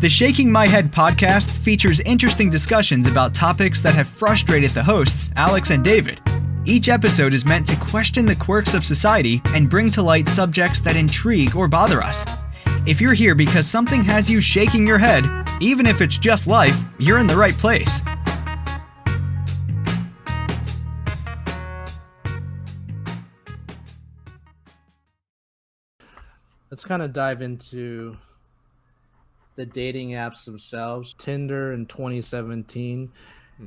The Shaking My Head podcast features interesting discussions about topics that have frustrated the hosts, Alex and David. Each episode is meant to question the quirks of society and bring to light subjects that intrigue or bother us. If you're here because something has you shaking your head, even if it's just life, you're in the right place. Let's kind of dive into the dating apps themselves. Tinder in 2017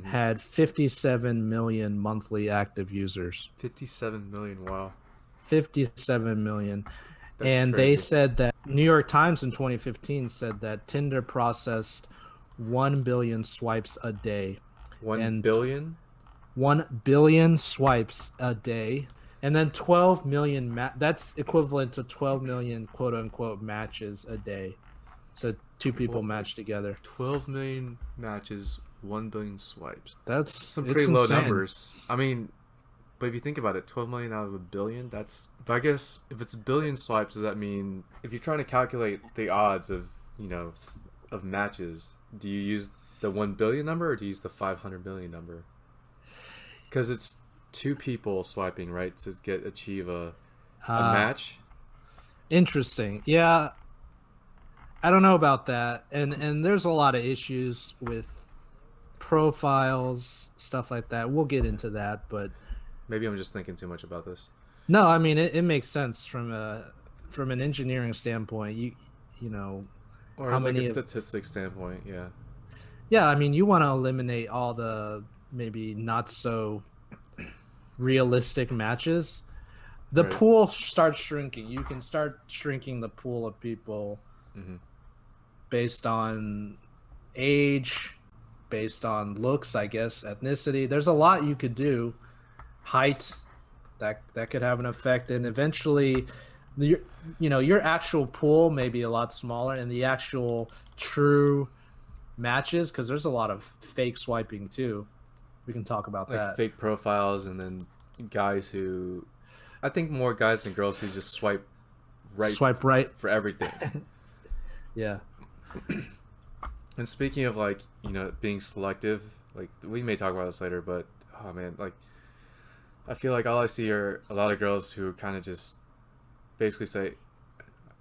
had 57 million monthly active users. 57 million, wow. 57 million. That's and crazy. They said that New York Times in 2015 said that Tinder processed 1 billion swipes a day. 1 billion? 1 billion swipes a day. And then 12 million, that's equivalent to 12 million quote-unquote matches a day. So two people match together. 12 million matches, 1 billion swipes. That's some pretty low numbers. I mean, but if you think about it, 12 million out of a billion, that's... But I guess if it's a billion swipes, does that mean... If you're trying to calculate the odds of, of matches, do you use the 1 billion number or do you use the 500 million number? Because it's two people swiping, right, to achieve a match. Interesting. Yeah, I don't know about that, and there's a lot of issues with profiles, stuff like that. We'll get into that, but maybe I'm just thinking too much about this. No, I mean it makes sense from an engineering standpoint. You know, or how like many a statistics standpoint, yeah. Yeah, I mean you want to eliminate all the maybe not so realistic matches. The pool starts shrinking. You can start shrinking the pool of people based on age, based on looks, I guess, ethnicity. There's a lot you could do. Height, that could have an effect, and eventually your actual pool may be a lot smaller, and the actual true matches, because there's a lot of fake swiping too. We can talk about like that. Fake profiles, and then guys who, I think more guys than girls who just swipe right for everything. Yeah. And speaking of being selective, like we may talk about this later, but oh man, like I feel like all I see are a lot of girls who kind of just basically say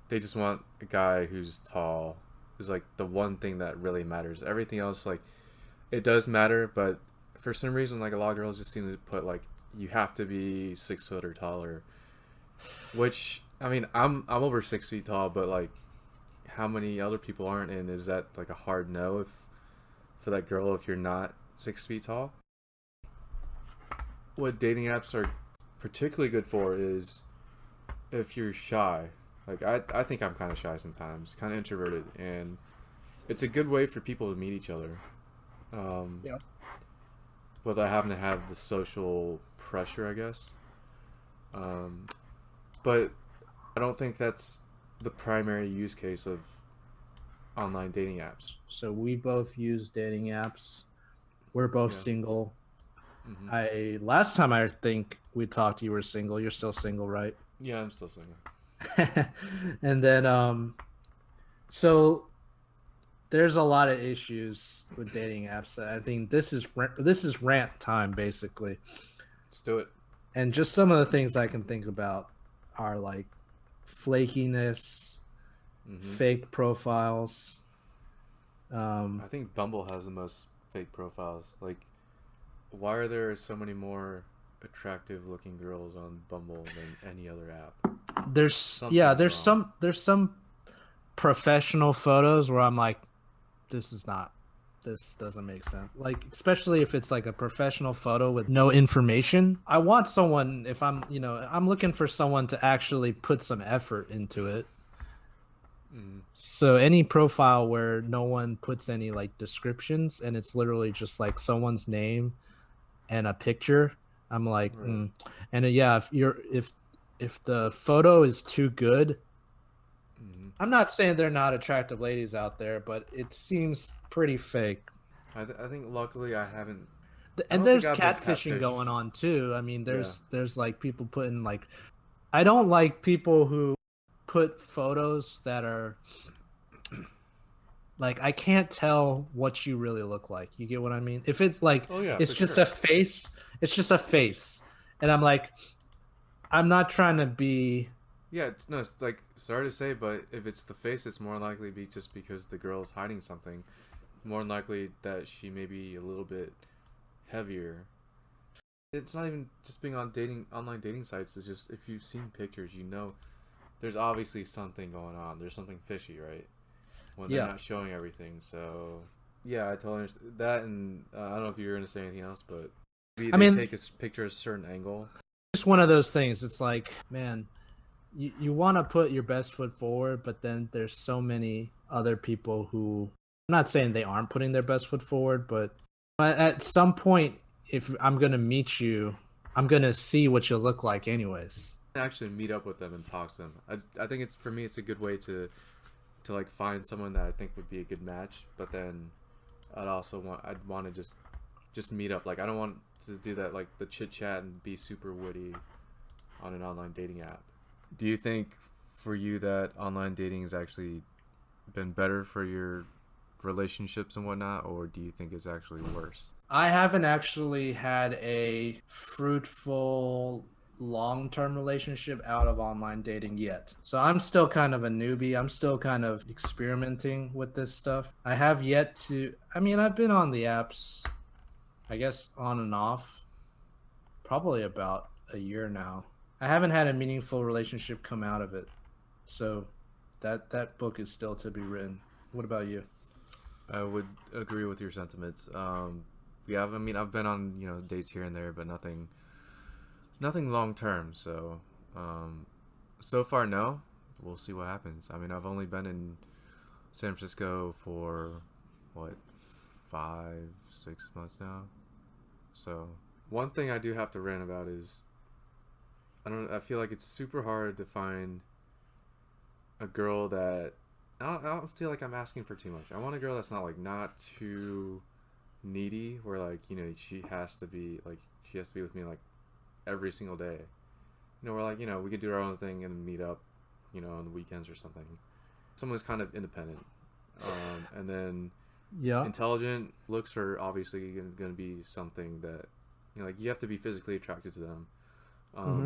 they just want a guy who's tall, who's like the one thing that really matters. Everything else, like, it does matter, but for some reason, like, a lot of girls just seem to put, like, you have to be 6 foot or taller. Which, I mean, I'm over 6 feet tall, but, like, how many other people aren't? And is that, like, a hard no for that girl if you're not 6 feet tall? What dating apps are particularly good for is if you're shy. Like, I think I'm kind of shy sometimes, kind of introverted, and it's a good way for people to meet each other. Yeah. Without having to have the social pressure, I guess. But I don't think that's the primary use case of online dating apps. So we both use dating apps. We're both single. Last time I think we talked, you were single. You're still single, right? Yeah, I'm still single. And then so there's a lot of issues with dating apps. I think this is rant time, basically. Let's do it. And just some of the things I can think about are like flakiness, fake profiles. I think Bumble has the most fake profiles. Like, why are there so many more attractive looking girls on Bumble than any other app? There's some professional photos where I'm like, this doesn't make sense. Like, especially if it's like a professional photo with no information. I want someone, if I'm looking for someone to actually put some effort into it. So any profile where no one puts any like descriptions and it's literally just like someone's name and a picture, I'm like, And if the photo is too good, I'm not saying they're not attractive ladies out there, but it seems pretty fake. I think luckily I haven't. And there's catfishing going on too. I mean, there's like people putting like, I don't like people who put photos that are Like I can't tell what you really look like. You get what I mean? If it's like Oh yeah, it's for just sure. a face, it's just a face. And I'm like, I'm not trying to be Yeah, it's like sorry to say, but if it's the face, it's more likely to be just because the girl is hiding something. More than likely that she may be a little bit heavier. It's not even just being on online dating sites. It's just if you've seen pictures, you know, there's obviously something going on. There's something fishy, right? When they're yeah. not showing everything. So yeah, I totally understand that. And I don't know if you're gonna say anything else, but maybe I they mean, take a picture at a certain angle. just one of those things. It's like, man, you want to put your best foot forward, but then there's so many other people who I'm not saying they aren't putting their best foot forward, but at some point, if I'm gonna meet you, I'm gonna see what you look like, anyways. Actually, meet up with them and talk to them. I think it's for me, it's a good way to like find someone that I think would be a good match. But then I'd want to just meet up. Like I don't want to do that like the chit chat and be super witty on an online dating app. Do you think for you that online dating has actually been better for your relationships and whatnot, or do you think it's actually worse? I haven't actually had a fruitful long-term relationship out of online dating yet. So I'm still kind of a newbie. I'm still kind of experimenting with this stuff. I have yet to, I mean, I've been on the apps, I guess on and off, probably about a year now. I haven't had a meaningful relationship come out of it. So that book is still to be written. What about you? I would agree with your sentiments. Yeah, I mean, I've been on dates here and there, but nothing long term. So, so far, no. We'll see what happens. I mean, I've only been in San Francisco for what 5-6 months now. So, one thing I do have to rant about is I feel like it's super hard to find a girl that I don't feel like I'm asking for too much. I want a girl that's not too needy, where she has to be with me every single day. We're we could do our own thing and meet up, on the weekends or something. Someone who's kind of independent, and then Yeah. intelligent. Looks are obviously going to be something that you have to be physically attracted to them.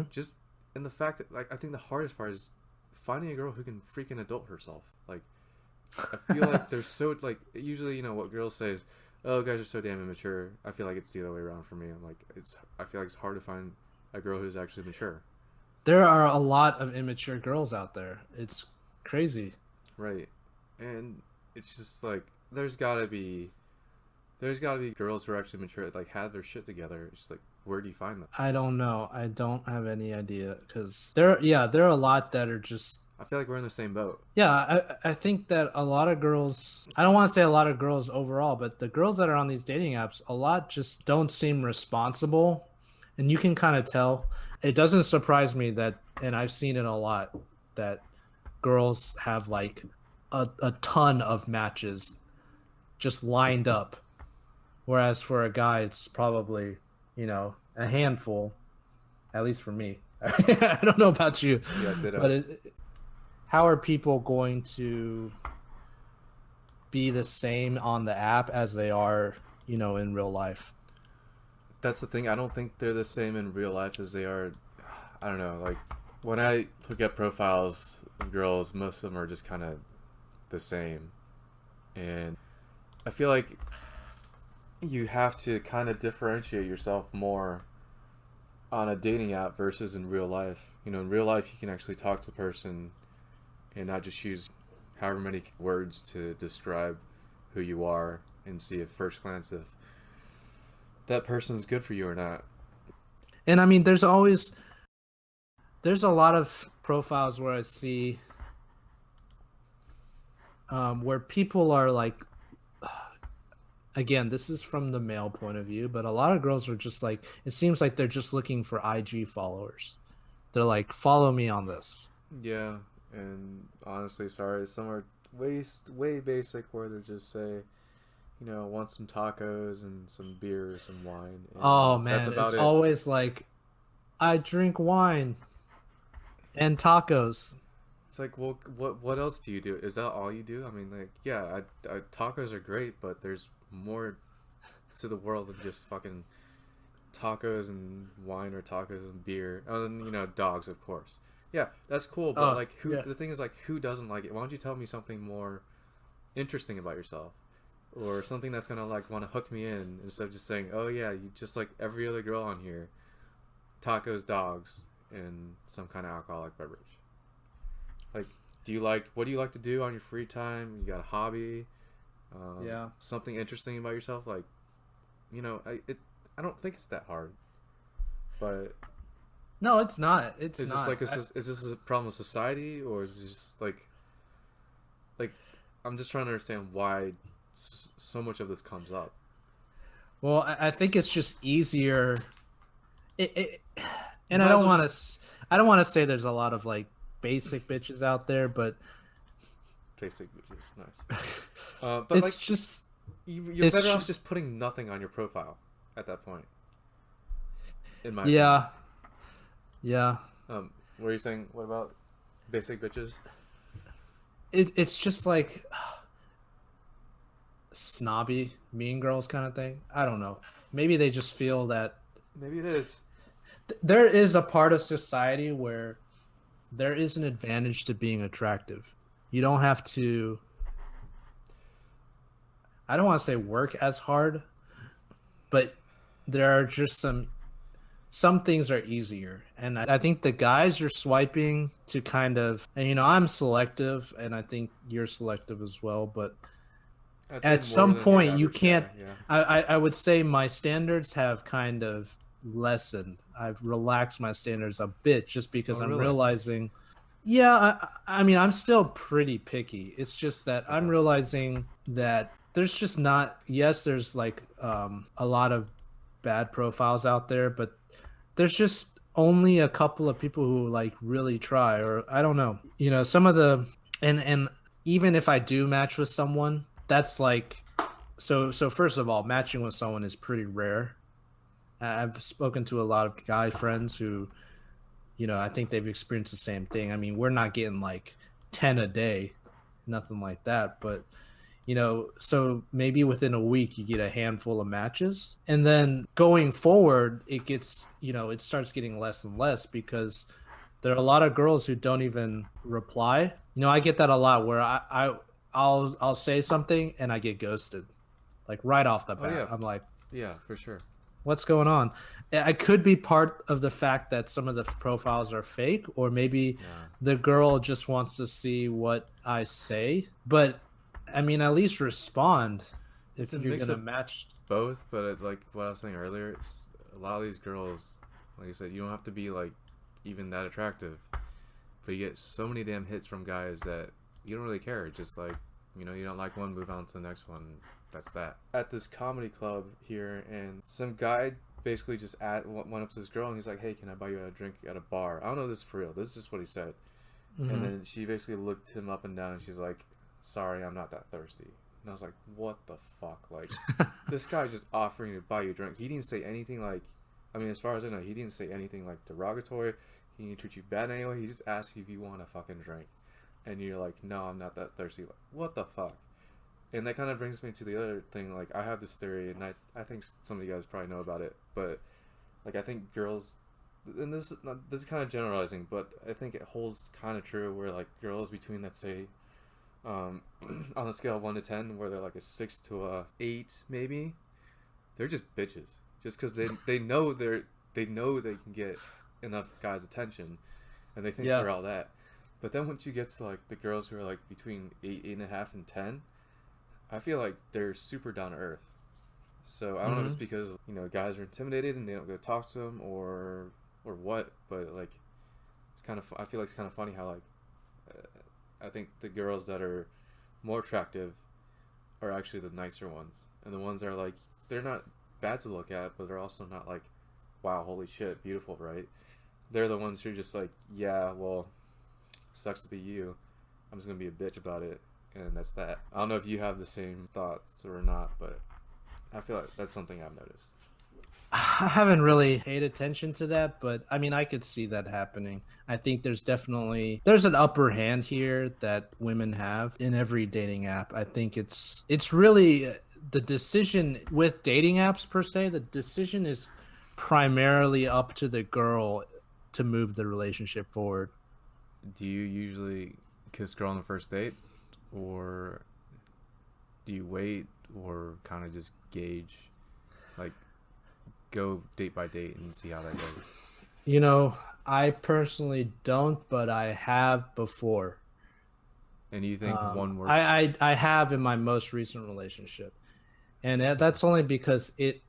Just and the fact that I think the hardest part is finding a girl who can freaking adult herself. I feel like they're so usually what girls say is, oh, guys are so damn immature. I feel like it's the other way around for me. I feel like it's hard to find a girl who's actually mature. There are a lot of immature girls out there. It's crazy. Right. And it's just there's gotta be girls who are actually mature, have their shit together. It's where do you find them? I don't know. I don't have any idea because there are a lot that are just. I feel like we're in the same boat. Yeah, I think that a lot of girls, I don't want to say a lot of girls overall, but the girls that are on these dating apps, a lot just don't seem responsible. And you can kind of tell. It doesn't surprise me that, and I've seen it a lot, that girls have a ton of matches just lined up. Whereas for a guy, it's probably, a handful, at least for me. I don't know about you, Yeah, ditto. but how are people going to be the same on the app as they are, in real life? That's the thing. I don't think they're the same in real life as they are. I don't know. When I look at profiles of girls, most of them are just kind of the same. And I feel like you have to kind of differentiate yourself more on a dating app versus in real life. In real life, you can actually talk to the person and not just use however many words to describe who you are and see at first glance if that person's good for you or not. And I mean, there's a lot of profiles where I see where people are again, this is from the male point of view, but a lot of girls are just it seems like they're just looking for IG followers. They're like, follow me on this. Yeah, and honestly, sorry, some are way basic where they just say, want some tacos and some beer, some wine. And Oh man, that's about it's it. always I drink wine and tacos. It's like, well, what else do you do? Is that all you do? I mean, like, yeah, tacos are great, but there's more to the world than just fucking tacos and wine or tacos and beer. And, you know, dogs, of course. Yeah, that's cool, but like, the thing is, like, who doesn't like it? Why don't you tell me something more interesting about yourself, or something that's gonna like want to hook me in, instead of just saying, oh yeah, you just like every other girl on here, tacos, dogs, and some kind of alcoholic beverage. Like, what do you like to do on your free time? You got a hobby? Something interesting about yourself? Like, you know, I don't think it's that hard, but no, it's not. It's is not. This like is this a problem with society, or is it just like I'm just trying to understand why so much of this comes up. Well, I think it's just easier. And I don't want to say there's a lot of like basic bitches out there, but basic bitches, nice. But it's like, just you're better off just putting nothing on your profile at that point. In my yeah. What are you saying? What about basic bitches? It's just like snobby, mean girls kind of thing. I don't know. Maybe they just feel that. Maybe it is. There is a part of society where there is an advantage to being attractive. You don't have to. I don't want to say work as hard, but there are just some things are easier. And I think the guys are swiping to kind of, and you know, I'm selective and I think you're selective as well, but at some point you can't, I would say my standards have kind of lessened. I've relaxed my standards a bit just because I'm realizing, I mean, I'm still pretty picky. It's just that I'm realizing that there's just not, there's like a lot of bad profiles out there, but there's just only a couple of people who like really try, or I don't know, you know, some of the, and even if I do match with someone, that's like, so first of all, matching with someone is pretty rare. I've spoken to a lot of guy friends who, you know, I think they've experienced the same thing. I mean, we're not getting like 10 a day, nothing like that, but you know, so maybe within a week you get a handful of matches, and then going forward it gets, you know, it starts getting less and less because there are a lot of girls who don't even reply. You know, I get that a lot where I'll say something and I get ghosted, like right off the bat. Yeah. I'm like, yeah, for sure. What's going on? I could be part of the fact that some of the profiles are fake, or maybe the girl just wants to see what I say, but I mean, at least respond if you're gonna match both. But like what I was saying earlier, it's a lot of these girls, like you said, you don't have to be like even that attractive, but you get so many damn hits from guys that you don't really care. It's just like, you know, you don't like one, move on to the next one. That's that. At this comedy club here, and some guy basically just went up to this girl and he's like, hey, can I buy you a drink at a bar? I don't know if this is for real. This is just what he said. Mm-hmm. And then she basically looked him up and down and she's like, sorry, I'm not that thirsty. And I was like, what the fuck? Like, this guy just offering to buy you a drink. He didn't say anything like, I mean, as far as I know, he didn't say anything like derogatory. He didn't treat you bad anyway. He just asked you if you want a fucking drink. And you're like, no, I'm not that thirsty. Like, what the fuck? And that kind of brings me to the other thing. Like, I have this theory, and I think some of you guys probably know about it, but like, I think girls, and this is kind of generalizing, but I think it holds kind of true where like girls between, let's say, on a scale of 1 to 10, where they're like a 6 to a 8 maybe, they're just bitches, just because they know they can get enough guys' attention, and they think they're all that. But then once you get to like the girls who are like between 8, 8.5, and 10, I feel like they're super down to earth. So I don't know if it's because, you know, guys are intimidated and they don't go talk to them or what, but like, it's kind of, I feel like it's kind of funny how like, I think the girls that are more attractive are actually the nicer ones, and the ones that are like, they're not bad to look at, but they're also not like, wow, holy shit, beautiful, right? They're the ones who are just like, yeah, well, sucks to be you. I'm just gonna be a bitch about it, and that's that. I don't know if you have the same thoughts or not, but I feel like that's something I've noticed. I haven't really paid attention to that, but I mean, I could see that happening. I think there's an upper hand here that women have in every dating app. I think it's really the decision with dating apps per se. The decision is primarily up to the girl to move the relationship forward. Do you usually kiss girl on the first date, or do you wait, or kind of just gauge, like go date by date and see how that goes? You know, I personally don't, but I have before. And you think one works? I have in my most recent relationship, and that's only because it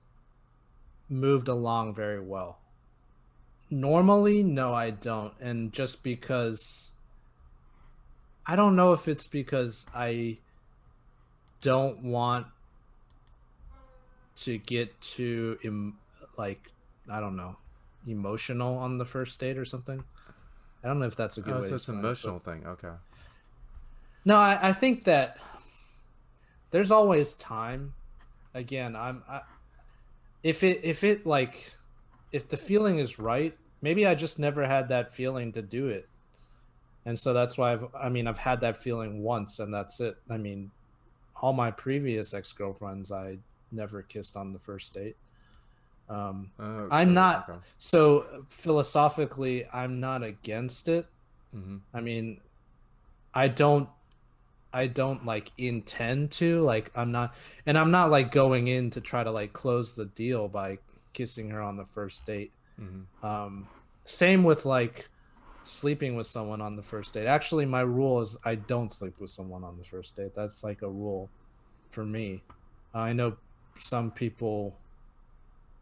moved along very well. Normally, no, I don't, and just because I don't know if it's because I don't want to get too like I don't know, emotional on the first date or something. I don't know if that's a good way. So to it's an explain it, emotional but thing. Okay. no, I think that there's always time. Again, if it like if the feeling is right, maybe I just never had that feeling to do it. And so that's why I've had that feeling once and that's it. I mean, all my previous ex-girlfriends I never kissed on the first date. Oh, I'm not okay. so philosophically I'm not against it. Mm-hmm. I mean, I don't like intend to like I'm not like going in to try to like close the deal by kissing her on the first date. Mm-hmm. Same with like sleeping with someone on the first date. Actually, my rule is I don't sleep with someone on the first date. That's like a rule for me. I know some people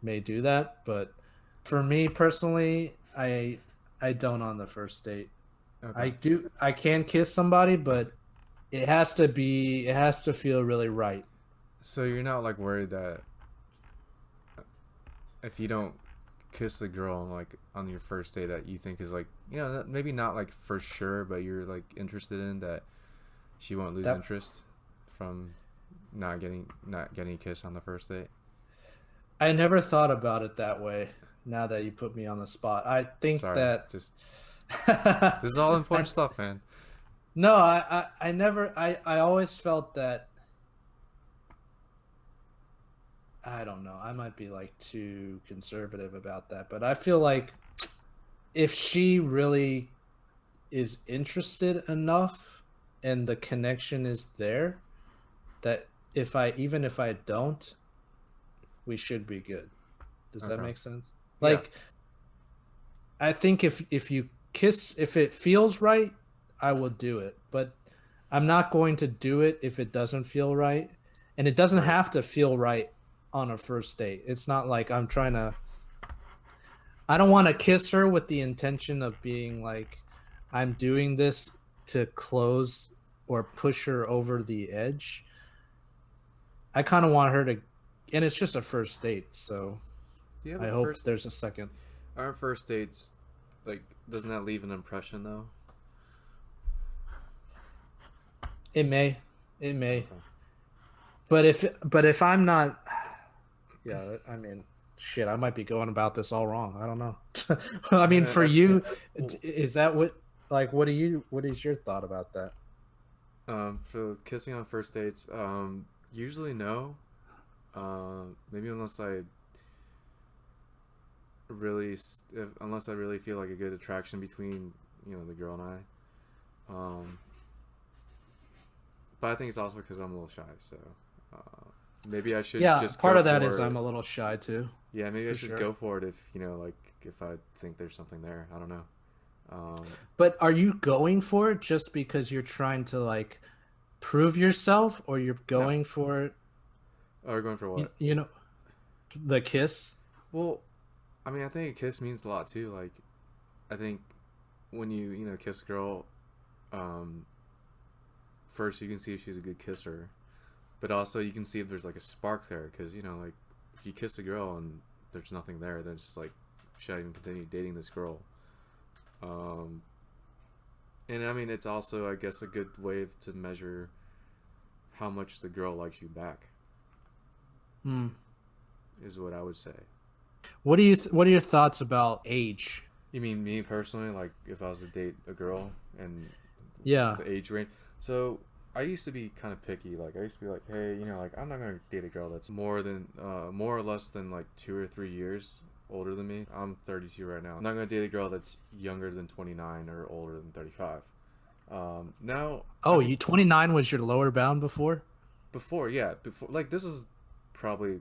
may do that, but for me personally, I don't on the first date. Okay. I can kiss somebody, but it has to feel really right. So you're not like worried that if you don't kiss a girl like on your first date that you think is like, you know, maybe not like for sure, but you're like interested in, that she won't lose interest from not getting a kiss on the first date? I never thought about it that way. Now that you put me on the spot, I think Sorry, that just this is all important stuff, man. no, I never I always felt that I don't know. I might be like too conservative about that, but I feel like if she really is interested enough and the connection is there, that if I don't, we should be good. Does that Okay. make sense? Yeah. Like I think if you kiss, if it feels right, I will do it. But I'm not going to do it if it doesn't feel right. And it doesn't Right. have to feel right on a first date. It's not like I don't want to kiss her with the intention of being like I'm doing this to close or push her over the edge. I kind of want her to, and it's just a first date, so Yeah, I but hope there's a second. our first dates, like, doesn't that leave an impression though? It may. Okay. But if I'm not, yeah, I mean, shit, I might be going about this all wrong. I don't know. I mean, for you, is that what is your thought about that? For kissing on first dates, usually no. Maybe unless I unless I really feel like a good attraction between, you know, the girl and I. But I think it's also because I'm a little shy, so maybe I should just part go of that for is it. I'm a little shy too. Yeah, maybe I should sure. go for it if, you know, like if I think there's something there. I don't know. But are you going for it just because you're trying to like prove yourself, or you're going for it? Or going for what? You know, the kiss. Well, I mean, I think a kiss means a lot too. Like, I think when you know, kiss a girl, first you can see if she's a good kisser, but also you can see if there's like a spark there. Because, you know, like if you kiss a girl and there's nothing there, then it's just like, should I even continue dating this girl? And I mean, it's also, I guess, a good way to measure how much the girl likes you back. Is what I would say. What are your thoughts about age? You mean me personally? Like if I was to date a girl and Yeah. the age range? So I used to be kind of picky. Like I used to be like, hey, like I'm not gonna date a girl that's more or less than like 2 or 3 years older than me. I'm 32 right now. I'm not gonna date a girl that's younger than 29 or older than 35. Now. Oh, 29 was your lower bound before? Before, yeah, like this is probably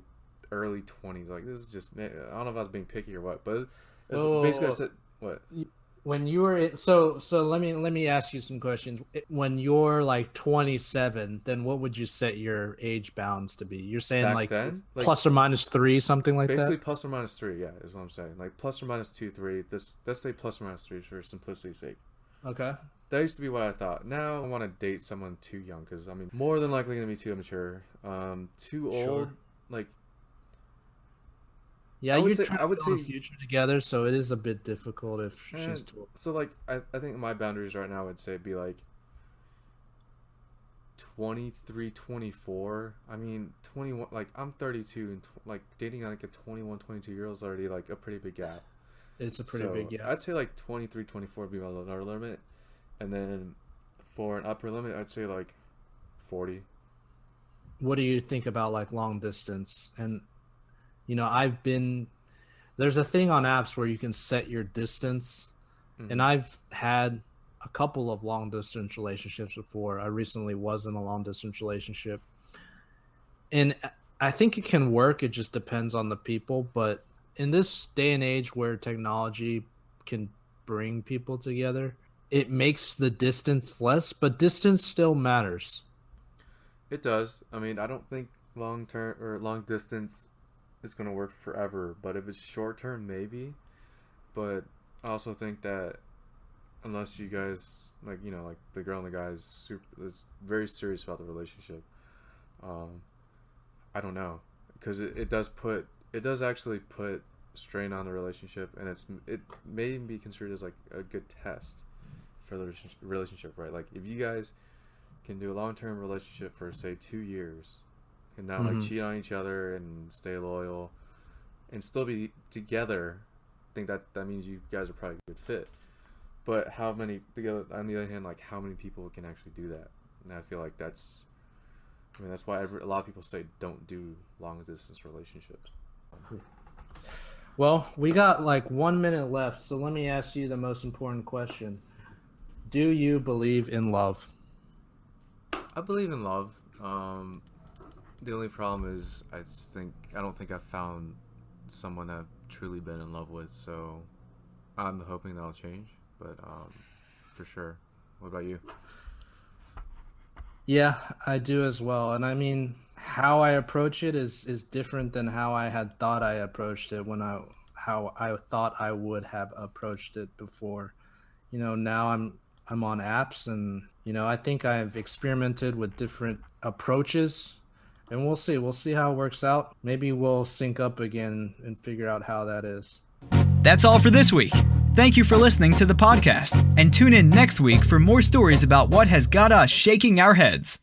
early 20s. Like this is just, I don't know if I was being picky or what, but it's basically I said what. When you were so let me ask you some questions. When you're like 27, then what would you set your age bounds to be? You're saying Back like then? Like, plus or minus 3, something like basically that? plus or minus 3, yeah, is what I'm saying. Like plus or minus 2, 3. Let's say plus or minus 3 for simplicity's sake. Okay. That used to be what I thought. Now I want to date someone too young because I mean more than likely gonna be too immature, too old. Like yeah, I would you're say trying to build a future together, so it is a bit difficult if she's too old. So like I think my boundaries right now would say be like 23, 24. I mean 21. Like I'm 32 and like dating like a 21, 22-year old is already like a pretty big gap. It's a pretty big gap. I'd say like 23, 24 would be my lower limit, and then for an upper limit I'd say like 40. What do you think about like long distance? And there's a thing on apps where you can set your distance, and I've had a couple of long distance relationships before. I recently was in a long distance relationship, and I think it can work. It just depends on the people. But in this day and age where technology can bring people together, it makes the distance less, but distance still matters. It does. I mean, I don't think long distance is going to work forever, but if it's short term, maybe. But I also think that unless you guys like the girl and the guy is very serious about the relationship, I don't know, because it does actually put strain on the relationship, and it may be considered as like a good test for the relationship, right? Like if you guys can do a long-term relationship for say 2 years and not like cheat on each other and stay loyal and still be together, I think that means you guys are probably a good fit. But on the other hand, like how many people can actually do that? And I feel like that's why a lot of people say don't do long distance relationships. Well, we got like 1 minute left, so let me ask you the most important question. Do you believe in love? I believe in love. The only problem is I don't think I've found someone I've truly been in love with, so I'm hoping that'll change, but for sure. What about you? Yeah, I do as well. And I mean, how I approach it is different than how I had thought I approached it how I thought I would have approached it before. Now I'm on apps, and I think I've experimented with different approaches, and we'll see how it works out. Maybe we'll sync up again and figure out how that is. That's all for this week. Thank you for listening to the podcast, and tune in next week for more stories about what has got us shaking our heads.